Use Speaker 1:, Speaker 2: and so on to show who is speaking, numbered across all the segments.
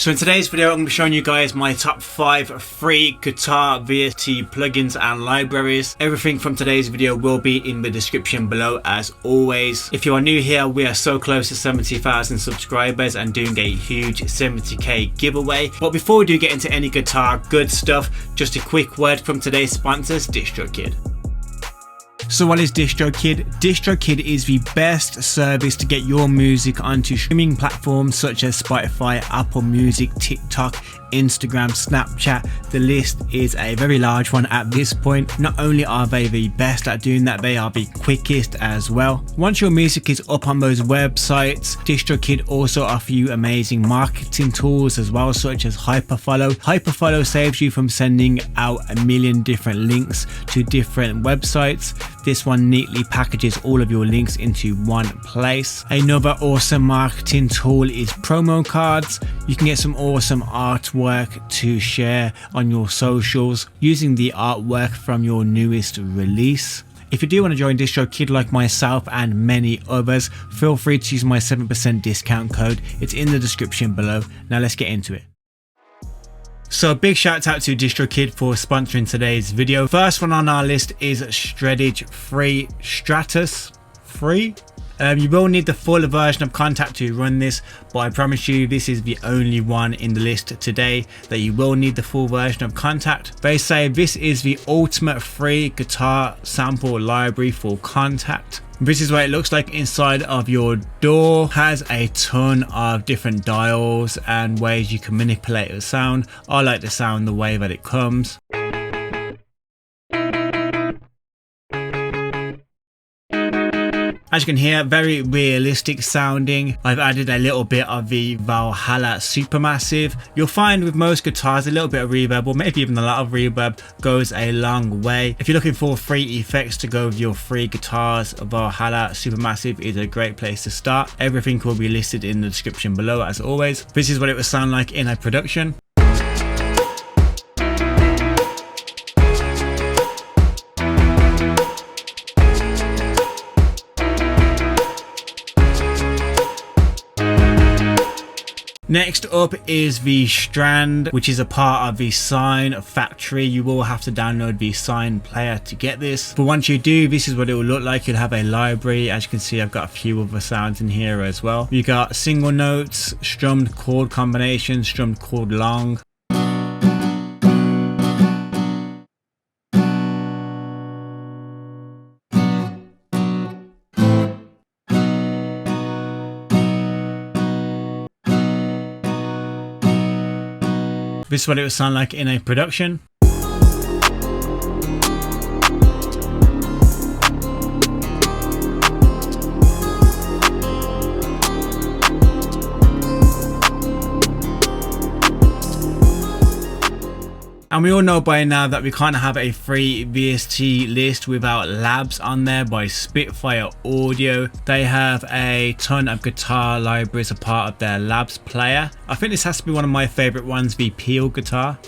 Speaker 1: So in today's video, I'm going to be showing you guys my top 5 free guitar VST plugins and libraries. Everything from today's video will be in the description below as always. If you are new here, we are so close to 70,000 subscribers and doing a huge 70k giveaway. But before we do get into any guitar good stuff, just a quick word from today's sponsors, DistroKid. So what is DistroKid? DistroKid is the best service to get your music onto streaming platforms such as Spitfire, Apple Music, TikTok, Instagram, Snapchat. The list is a very large one at this point. Not only are they the best at doing that, they are the quickest as well. Once your music is up on those websites, DistroKid also offer you amazing marketing tools as well, such as Hyperfollow. Hyperfollow saves you from sending out a million different links to different websites. This one neatly packages all of your links into one place. Another awesome marketing tool is promo cards. You can get some awesome artwork to share on your socials using the artwork from your newest release. If you do want to join DistroKid like myself and many others, feel free to use my 7% discount code. It's in the description below. Now let's get into it. So a big shout out to DistroKid for sponsoring today's video. First one on our list is Shreddage Free Stratus Free. You will need the full version of Contact to run this, but I promise you this is the only one in the list today that you will need the full version of Contact. They say this is the ultimate free guitar sample library for Contact. This is what it looks like inside of your DAW. Has a ton of different dials and ways you can manipulate the sound. I like the sound the way that it comes. As you can hear, very realistic sounding. I've added a little bit of the Valhalla Supermassive. You'll find with most guitars a little bit of reverb, or maybe even a lot of reverb, goes a long way. If you're looking for free effects to go with your free guitars, Valhalla Supermassive is a great place to start. Everything will be listed in the description below as always. This is what it would sound like in a production. Next up is the Strand, which is a part of the Sign factory. You will have to download the Sign player to get this. But once you do, this is what it will look like. You'll have a library. As you can see, I've got a few other sounds in here as well. You got single notes, strummed chord combinations, strummed chord long. This is what it would sound like in a production. And we all know by now that we can't have a free VST list without Labs on there by Spitfire Audio. They have a ton of guitar libraries a part of their Labs player. I think this has to be one of my favorite ones, the Peel guitar.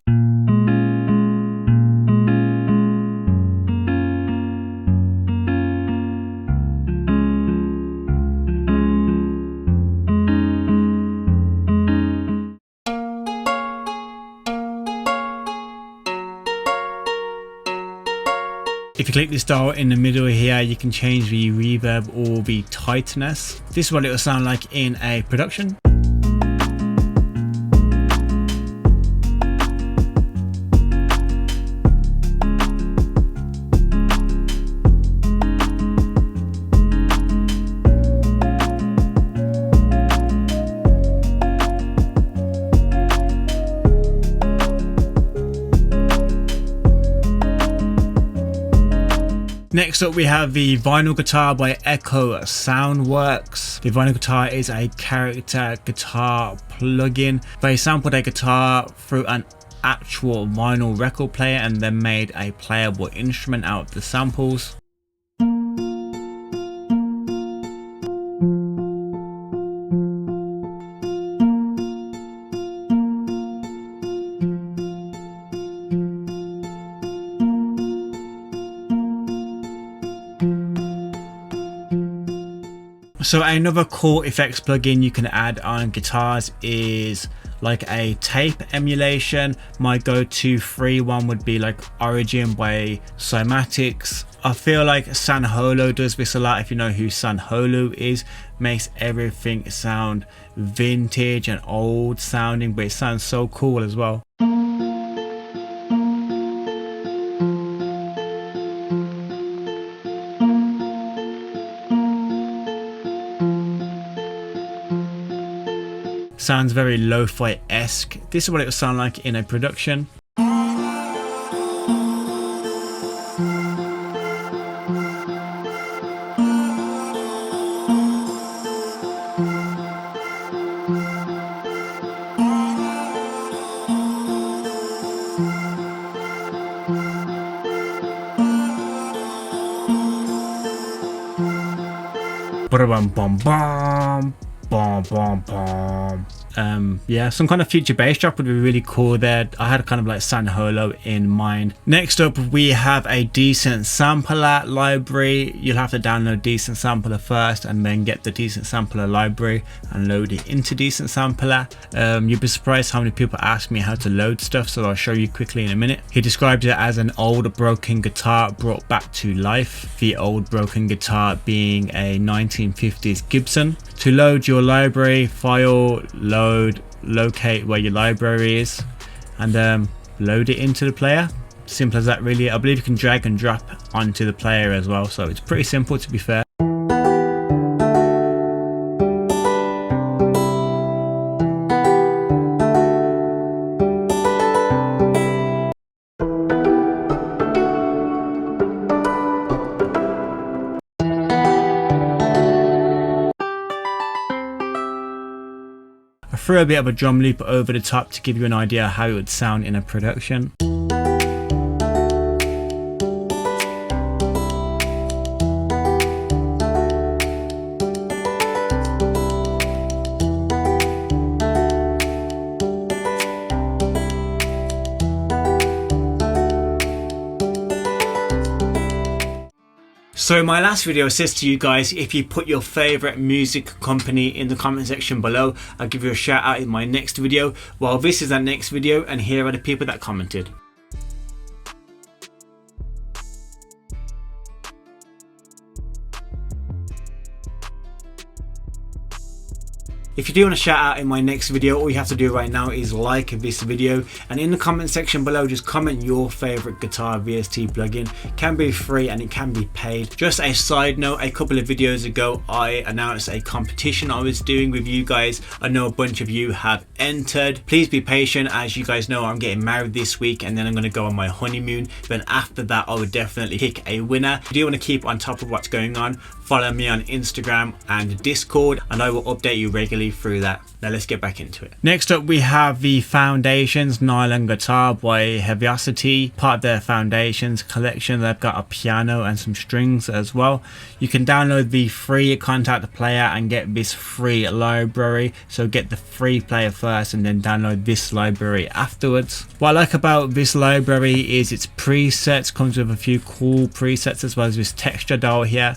Speaker 1: If you click this dial in the middle here, you can change the reverb or the tightness. This is what it will sound like in a production. Next up we have the Vinyl Guitar by Echo Soundworks. The Vinyl Guitar is a character guitar plugin. They sampled a guitar through an actual vinyl record player and then made a playable instrument out of the samples. So another cool effects plugin you can add on guitars is like a tape emulation. My go-to free one would be like Origin by Cymatics. I feel like Sanholo does this a lot. If you know who Sanholo is, makes everything sound vintage and old sounding, but it sounds so cool as well. Sounds very lo-fi-esque. This is what it would sound like in a production. Bum bum bum bum bum bum. Yeah, some kind of future bass drop would be really cool there. I had kind of like Sanholo in mind. Next up, we have a decent sampler library. You'll have to download Decent Sampler first and then get the Decent Sampler library and load it into Decent Sampler. You'll be surprised how many people ask me how to load stuff, so I'll show you quickly in a minute. He describes it as an old broken guitar brought back to life. The old broken guitar being a 1950s Gibson. To load your library file, locate where your library is, and load it into the player. Simple as that, really. I believe you can drag and drop onto the player as well, so it's pretty simple, to be fair. I threw a bit of a drum loop over the top to give you an idea how it would sound in a production. So my last video says to you guys, if you put your favorite music company in the comment section below, I'll give you a shout out in my next video. Well, this is our next video, and here are the people that commented. If you do want to shout out in my next video, all you have to do right now is like this video, and in the comment section below just comment your favorite guitar VST plugin. It can be free and it can be paid. Just a side note, a couple of videos ago I announced a competition I was doing with you guys. I know a bunch of you have entered. Please be patient. As you guys know, I'm getting married this week and then I'm going to go on my honeymoon. Then after that I would definitely pick a winner. If you do want to keep on top of what's going on, follow me on Instagram and Discord, and I will update you regularly through that. Now let's get back into it. Next up we have the Foundations Nylon Guitar by Heaviosity. Part of their Foundations collection, they've got a piano and some strings as well. You can download the free Contact Player and get this free library. So get the free player first and then download this library afterwards. What I like about this library is its presets. Comes with a few cool presets as well as this texture dial here.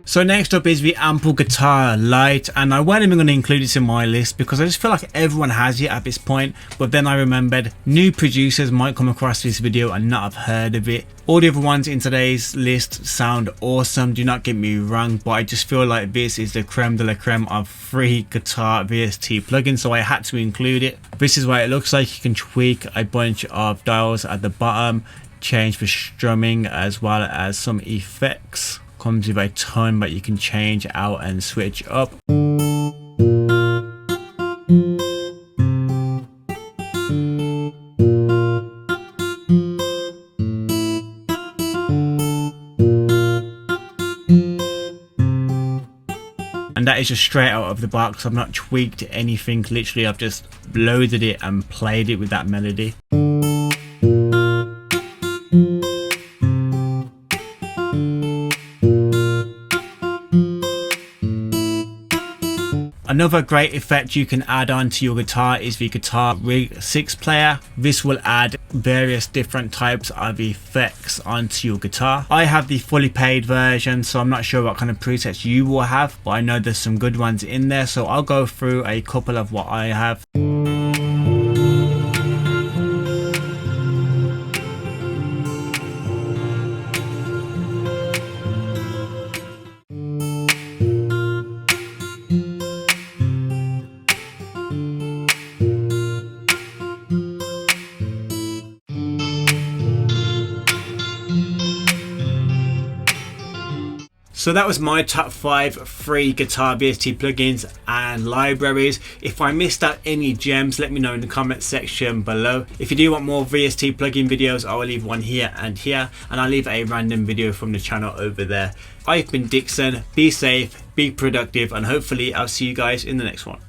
Speaker 1: So next up is the Ample Guitar Lite, and I wasn't even going to include this in my list because I just feel like everyone has it at this point, but then I remembered new producers might come across this video and not have heard of it. All the other ones in today's list sound awesome, do not get me wrong, but I just feel like this is the creme de la creme of free guitar VST plugins, so I had to include it. This is what it looks like. You can tweak a bunch of dials at the bottom, change the strumming as well as some effects. Comes with a ton that you can change out and switch up. And and that is just straight out of the box. I've not tweaked anything, literally I've just loaded it and played it with that melody. Another great effect you can add on to your guitar is the Guitar Rig 6 player. This will add various different types of effects onto your guitar. I have the fully paid version, so I'm not sure what kind of presets you will have, but I know there's some good ones in there, so I'll go through a couple of what I have. So that was my top 5 free guitar VST plugins and libraries. If I missed out any gems, let me know in the comment section below. If you do want more VST plugin videos, I will leave one here, and I'll leave a random video from the channel over there. I've been Dixon. Be safe, be productive, and hopefully I'll see you guys in the next one.